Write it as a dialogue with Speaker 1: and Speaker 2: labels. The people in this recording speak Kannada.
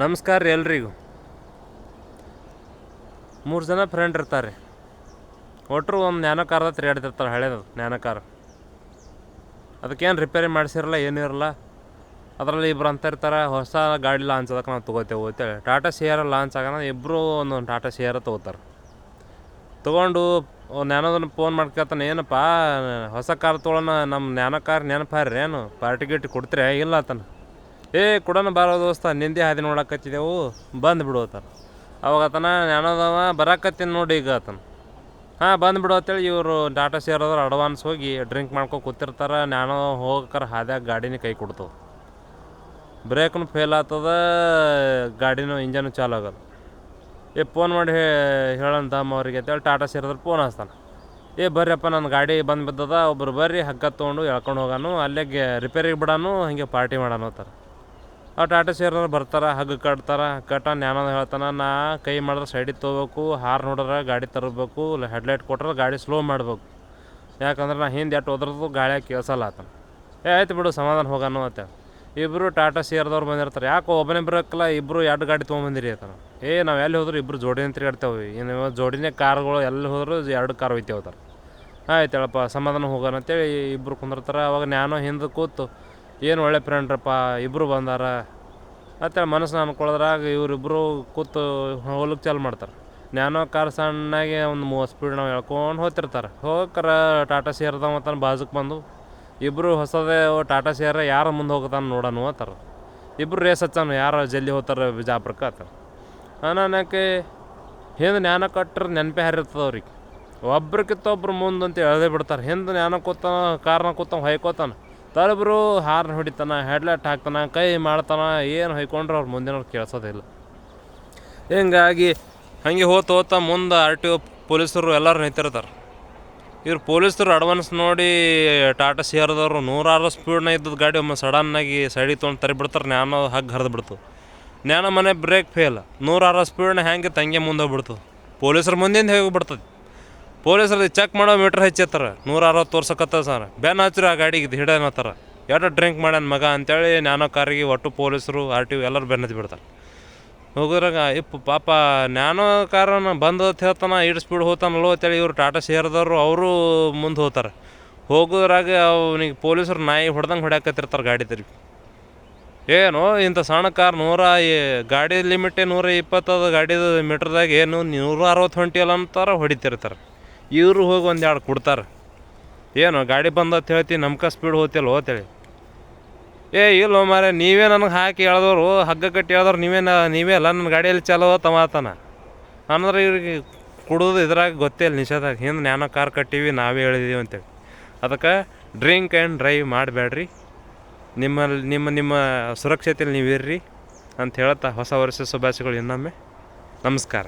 Speaker 1: ನಮಸ್ಕಾರ ರೀ ಎಲ್ರಿಗೂ. 3 ಜನ ಫ್ರೆಂಡ್ ಇರ್ತಾರೆ. ಒಟ್ಟರು ಒಂದು ನ್ಯಾನೋ ಕಾರ್ದ ತಿರುಗಾಡ್ತಿರ್ತಾರೆ, ಹಳೇದು ನ್ಯಾನೋ ಕಾರ್. ಅದಕ್ಕೇನು ರಿಪೇರಿ ಮಾಡಿಸಿರಲ್ಲ, ಏನೂ ಇರಲ್ಲ. ಅದರಲ್ಲಿ ಇಬ್ಬರು ಅಂತ ಇರ್ತಾರೆ, ಹೊಸ ಗಾಡಿ ಲಾಂಚ್ ಅದಕ್ಕೆ ನಾವು ತೊಗೋತೇವೆ ಅಂತೇಳಿ. ಟಾಟಾ ಸಿಯರ್ ಲಾಂಚ್ ಆಗೋಣ, ಇಬ್ಬರು ಒಂದೊಂದು ಟಾಟಾ ಸಿಯರ್ ತೊಗೋತಾರೆ. ತೊಗೊಂಡು ನ್ಯಾನೋದನ್ನು ಫೋನ್ ಮಾಡ್ಕೊತಾನೆ, ಏನಪ್ಪ ಹೊಸ ಕಾರ್ ತೊಗೊಳೋಣ, ನಮ್ಮ ನ್ಯಾನೋ ಕಾರ್ ನೆನಪಾರ್ರಿ, ಏನು ಪಾರ್ಟಿ ಗಿಟ್ಟಿ ಕೊಡ್ತೀರಿ? ಇಲ್ಲ ಆತನ. ಕೊಡೋಣ ಬಾರೋ ದೋಸ್ತ, ನಿಂದೆ ಹಾದಿ ನೋಡಕತ್ತಿದ್ದೆವು, ಬಂದು ಆತನ. ಅವಾಗ ಆತನ ನ್ಯಾನೋದವ ಬರಾಕತ್ತೀನಿ ನೋಡಿ ಈಗ ಆತನ. ಬಂದುಬಿಡು ಅಂತೇಳಿ ಇವರು ಟಾಟಾ ಸಿಯರ್ದವ್ರು ಅಡ್ವಾನ್ಸ್ ಹೋಗಿ ಡ್ರಿಂಕ್ ಮಾಡ್ಕೊಂಡು ಕೂತಿರ್ತಾರೆ. ನ್ಯಾನೋ ಹೋಗ್ಕರ ಹಾದ್ಯಾಗ ಗಾಡಿನೇ ಕೈ ಕೊಡ್ತವೆ, ಬ್ರೇಕ್ನು ಫೇಲ್ ಆಗ್ತದ, ಗಾಡಿನೂ ಇಂಜನು ಚಾಲು ಆಗೋದು. ಫೋನ್ ಮಾಡಿ ಹೇಳೋಣ ದಮ್ ಅವ್ರಿಗೆ ಅಂತೇಳಿ ಟಾಟಾ ಸಿಯರ್ದವ್ರು ಫೋನ್ ಹಚ್ತಾನೆ. ಬರ್ರಿಯಪ್ಪ ನನ್ನ ಗಾಡಿ ಬಂದು ಬಿದ್ದದ, ಒಬ್ಬರು ಬರ್ರಿ ಹಗ್ಗ ತೊಗೊಂಡು ಎಳ್ಕೊಂಡು ಹೋಗಾನು, ಅಲ್ಲೇ ರಿಪೇರಿಗೆ ಬಿಡಾನು, ಹಂಗೆ ಪಾರ್ಟಿ ಮಾಡೋಣ ಅಂತಾರೆ. ಟಾಟಾ ಸಿಯರ್ದವ್ರು ಬರ್ತಾರೆ, ಹಗ್ಗ ಕಟ್ಟ ನ್ಯಾನೋದ ಹೇಳ್ತಾನೆ, ನಾ ಕೈ ಮಾಡಿದ್ರೆ ಸೈಡಿಗೆ ತೊಗೋಬೇಕು, ಹಾರ್ನ್ ನೋಡಿದ್ರೆ ಗಾಡಿ ತರಬೇಕು, ಹೆಡ್ಲೈಟ್ ಕೊಟ್ರೆ ಗಾಡಿ ಸ್ಲೋ ಮಾಡಬೇಕು, ಯಾಕಂದ್ರೆ ನಾ ಹಿಂದೆ ಎಟ್ಟು ಹೋದ್ರದ್ದು ಗಾಳಿಯಾಗ ಕೇಳಿಸಲ್ಲ ಆತನ. ಆಯ್ತು ಬಿಡು ಸಮಾಧಾನ ಹೋಗಾನು ಅಂತೇಳಿ ಇಬ್ಬರು ಟಾಟಾ ಸಿಯರ್ದವ್ರು ಬಂದಿರ್ತಾರೆ. ಯಾಕೆ ಒಬ್ಬನೇ ಬರೋಕ್ಕಲ್ಲ, ಇಬ್ಬರು 2 ಗಾಡಿ ತೊಗೊಂಬಂದಿರಿ ಆತನ. ನಾವು ಎಲ್ಲಿ ಹೋದ್ರು ಇಬ್ಬರು ಜೋಡಿನ ತಿರುಗಾಡ್ತೇವೆ, ಇನ್ನು ಜೋಡಿನೇ ಕಾರ್ಗಳು ಎಲ್ಲಿ ಹೋದ್ರು 2 ಕಾರ್ ಒಯ್ತೇವೆ ಅವ್ತಾರೆ. ಆಯ್ತು ಹೇಳಪ್ಪ ಸಮಾಧಾನ ಹೋಗೋಣ ಅಂತೇಳಿ ಇಬ್ಬರು ಕುಂದಿರ್ತಾರೆ. ಅವಾಗ ನಾನು ಹಿಂದೆ ಕೂತು, ಏನು ಒಳ್ಳೆ ಫ್ರೆಂಡ್ರಪ್ಪ ಇಬ್ಬರು ಬಂದಾರ ಅಂತೇಳಿ ಮನಸ್ಸನ್ನ ಅನ್ಕೊಳ್ಳೋದ್ರಾಗ ಇವರಿಬ್ಬರು ಕೂತು ಹೋಗ್ಲಿಕ್ಕೆ ಚಾಲು ಮಾಡ್ತಾರೆ. ನ್ಯಾನೋ ಕಾರ್ ಸಣ್ಣಗೆ ಒಂದು 30 ಸ್ಪೀಡ್ ನಾವು ಹೇಳ್ಕೊಂಡು ಹೋಗ್ತಿರ್ತಾರೆ. ಹೋಗ್ಕರ ಟಾಟಾ ಸಿಯರ್ದ ಮತ್ತು ಬಾಜುಕ್ಕೆ ಬಂದು ಇಬ್ಬರು ಹೊಸದೇ ಟಾಟಾ ಸಿಯರ್ ಯಾರು ಮುಂದೆ ಹೋಗ್ತಾನೆ ನೋಡೋಣ ಅಂತಾರೆ. ಇಬ್ಬರು ರೇಸ್ ಹಚ್ಚಾನು, ಯಾರು ಜಲ್ದಿ ಹೋಗ್ತಾರೆ ಬಿಜಾಪುರಕ್ಕೆ ಆತಾರೆ. ಅನ್ನಕ್ಕೆ ಹಿಂದೆ ನ್ಯಾನೋ ಕಟ್ಟರೆ ನೆನಪೇ ಹಾರಿರ್ತದೆ ಅವ್ರಿಗೆ. ಒಬ್ರಿಗಿಂತ ಒಬ್ರು ಮುಂದೆ ಅಂತ ಎಳ್ದೇ ಬಿಡ್ತಾರೆ. ಹಿಂದೆ ನ್ಯಾನೋ ಕೂತಾನ, ಕಾರ್ನ ಕೂತಾನ, ಹೊಯ್ಕೋತಾನೆ, ತಲಬ್ರು ಹಾರ್ನ್ ಹೊಡಿತಾನೆ, ಹೆಡ್ಲೈಟ್ ಹಾಕ್ತಾನೆ, ಕೈ ಮಾಡ್ತಾನೆ, ಏನು ಹೊಯ್ಕೊಂಡ್ರೆ ಅವ್ರು ಮುಂದಿನವ್ರು ಕೇಳಿಸೋದಿಲ್ಲ. ಹಿಂಗಾಗಿ ಹಾಗೆ ಹೋಗ್ತಾ ಮುಂದೆ RTO ಪೊಲೀಸರು ಎಲ್ಲರೂ ನಿಂತಿರ್ತಾರೆ. ಇವ್ರು ಪೊಲೀಸರು ಅಡ್ವಾನ್ಸ್ ನೋಡಿ ಟಾಟಾ ಸಿಯರ್ದವರು 160 ಸ್ಪೀಡ್ನ ಇದ್ದದ್ದು ಗಾಡಿ ಒಮ್ಮೆ ಸಡನ್ನಾಗಿ ಸೈಡಿಗೆ ತೊಗೊಂಡು ತರಿಬಿಡ್ತಾರೆ. ನ್ಯಾನೋ ಹಗ್ಗ ಹರಿದು ಬಿಡ್ತು. ನ್ಯಾನೋ ಮನೆ ಬ್ರೇಕ್ ಫೇಲ್, 160 ಸ್ಪೀಡ್ನ ಹೆಂಗೆ ತಂಗೆ ಮುಂದೆ ಹೋಗ್ಬಿಡ್ತು. ಪೊಲೀಸರು ಮುಂದಿಂದ ಹೋಗಿಬಿಡ್ತದೆ. ಪೊಲೀಸರು ಚೆಕ್ ಮಾಡೋ ಮೀಟ್ರ್ ಹೆಚ್ಚಿರ್ತಾರೆ, 160 ತೋರ್ಸಕತ್ತದ ಸರ್. ಬೆನ್ ಹಚ್ಚಿರಿ ಆ ಗಾಡಿಗೆ ಹಿಡನತ್ತಾರ, ಎಷ್ಟು ಡ್ರಿಂಕ್ ಮಾಡ್ಯಾನ ಮಗ ಅಂತೇಳಿ ನ್ಯಾನೋ ಕಾರಿಗೆ ಒಟ್ಟು ಪೊಲೀಸರು RTO ಎಲ್ಲರೂ ಬೆನ್ ಹಚ್ಚಿ ಬಿಡ್ತಾರೆ. ಹೋಗೋದ್ರಾಗ ಪಾಪ ನ್ಯಾನೋ ಕಾರನ್ನು ಬಂದು ಹೇಳ್ತಾನೆ, ಇಷ್ಟು ಸ್ಪೀಡ್ ಹೋಗ್ತಾನಲ್ಲೋ ಅಂತೇಳಿ ಇವರು ಟಾಟಾ ಸಿಯರ್ದವರು ಅವರು ಮುಂದೆ ಹೋಗ್ತಾರೆ. ಹೋಗೋದ್ರಾಗ ಅವನಿಗೆ ಪೊಲೀಸರು ನಾಯಿ ಹೊಡೆದಂಗೆ ಹೊಡ್ಯಾಕತ್ತಿರ್ತಾರೆ ಗಾಡಿ ತಿರುಗಿ. ಏನು ಇಂಥ ಸಣ್ಣ ಕಾರ್ ಗಾಡಿ ಲಿಮಿಟೇ 120 ಗಾಡಿದು ಮೀಟ್ರ್ದಾಗ ಏನು 160 ಹೊಂಟಿಯಲ್ಲ ಅಂತಾರೆ, ಹೊಡಿತಿರ್ತಾರೆ. ಇವರು ಹೋಗಿ 1-2 ಕೊಡ್ತಾರೆ. ಏನು ಗಾಡಿ ಬಂದತ್ ಹೇಳ್ತಿ, ನಮ್ಗೆ ಸ್ಪೀಡ್ ಹೋಗ್ತಿಲ್ಲ ಹೋತೇಳಿ. ಇಲ್ಲೋ ಮಾರೆ, ನೀವೇ ನನಗೆ ಹಾಕಿ ಹೇಳ್ದವರು, ಹಗ್ಗ ಕಟ್ಟಿ ಹೇಳ್ದವ್ರು ನೀವೇ ಅಲ್ಲ, ನನ್ನ ಗಾಡಿಯಲ್ಲಿ ಚಾಲೋ ತಮಾತಾನ ಅಂದ್ರೆ ಇವ್ರಿಗೆ ಕುಡಿದು ಇದ್ರಾಗ ಗೊತ್ತೇ ಇಲ್ಲ ನಿಷೇಧಾಗ. ಹಿಂದೆ ನ್ಯಾನೋ ಕಾರ್ ಕಟ್ಟೀವಿ, ನಾವೇ ಹೇಳಿದೀವಿ ಅಂತೇಳಿ. ಅದಕ್ಕೆ ಡ್ರಿಂಕ್ ಆ್ಯಂಡ್ ಡ್ರೈವ್ ಮಾಡಬೇಡ್ರಿ, ನಿಮ್ಮ ಸುರಕ್ಷತೆಯಲ್ಲಿ ನೀವು ಇರ್ರಿ ಅಂತ ಹೇಳ್ತಾ ಹೊಸ ವರ್ಷ ಶುಭಾಶಯಗಳು ಇನ್ನೊಮ್ಮೆ. ನಮಸ್ಕಾರ.